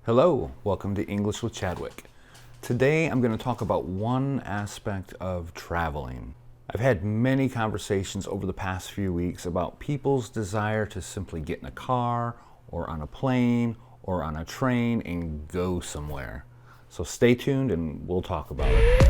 Hello, welcome to English with Chadwick. Today I'm going to talk about one aspect of traveling. I've had many conversations over the past few weeks about people's desire to simply get in a car or on a plane or on a train and go somewhere. So stay tuned and we'll talk about it.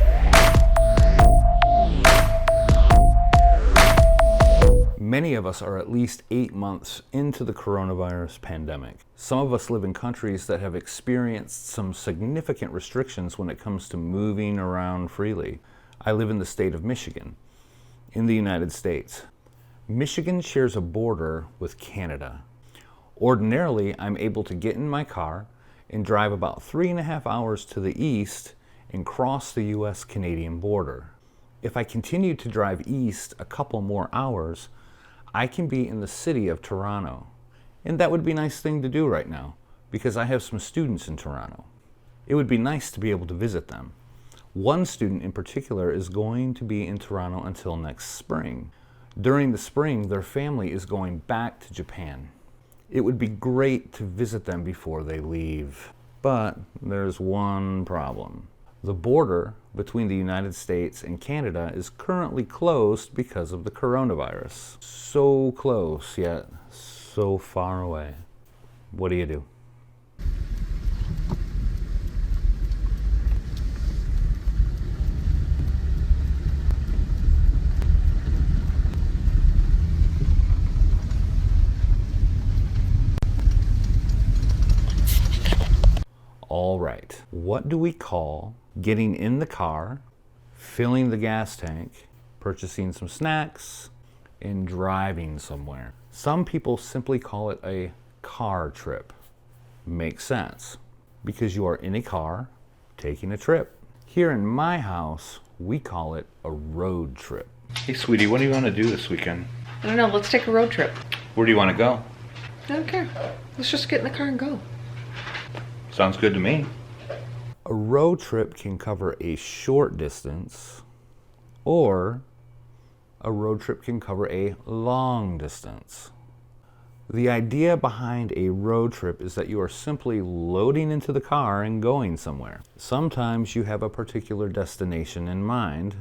Many of us are at least 8 months into the coronavirus pandemic. Some of us live in countries that have experienced some significant restrictions when it comes to moving around freely. I live in the state of Michigan, in the United States. Michigan shares a border with Canada. Ordinarily, I'm able to get in my car and drive about 3.5 hours to the east and cross the US-Canadian border. If I continue to drive east a couple more hours, I can be in the city of Toronto. And that would be a nice thing to do right now, because I have some students in Toronto. It would be nice to be able to visit them. One student in particular is going to be in Toronto until next spring. During the spring, their family is going back to Japan. It would be great to visit them before they leave. But there's one problem. The border between the United States and Canada is currently closed because of the coronavirus. So close, yet so far away. What do you do? All right, what do we call getting in the car, filling the gas tank, purchasing some snacks, and driving somewhere? Some people simply call it a car trip. Makes sense, because you are in a car taking a trip. Here in my house, we call it a road trip. Hey sweetie, what do you want to do this weekend? I don't know, let's take a road trip. Where do you want to go? I don't care. Let's just get in the car and go. Sounds good to me. A road trip can cover a short distance, or a road trip can cover a long distance. The idea behind a road trip is that you are simply loading into the car and going somewhere. Sometimes you have a particular destination in mind,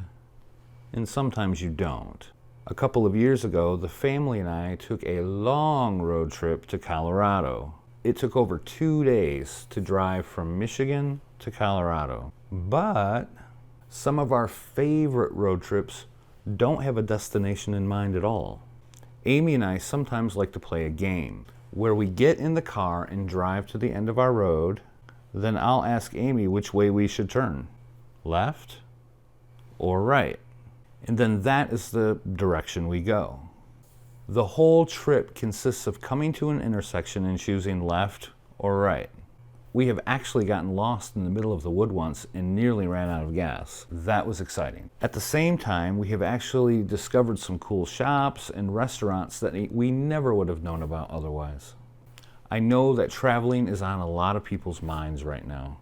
and sometimes you don't. A couple of years ago, the family and I took a long road trip to Colorado. It took over 2 days to drive from Michigan to Colorado. But some of our favorite road trips don't have a destination in mind at all. Amy and I sometimes like to play a game where we get in the car and drive to the end of our road. Then I'll ask Amy which way we should turn, left or right. And then that is the direction we go. The whole trip consists of coming to an intersection and choosing left or right. We have actually gotten lost in the middle of the wood once and nearly ran out of gas. That was exciting. At the same time, we have actually discovered some cool shops and restaurants that we never would have known about otherwise. I know that traveling is on a lot of people's minds right now.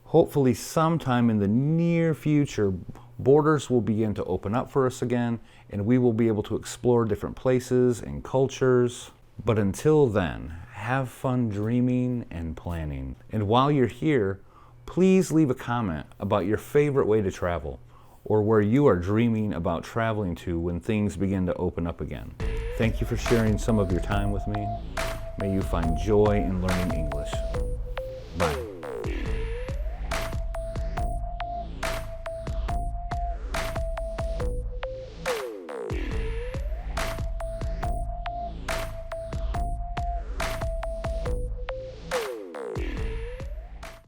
Hopefully sometime in the near future, borders will begin to open up for us again, and we will be able to explore different places and cultures. But until then, have fun dreaming and planning. And while you're here, please leave a comment about your favorite way to travel, or where you are dreaming about traveling to when things begin to open up again. Thank you for sharing some of your time with me. May you find joy in learning English.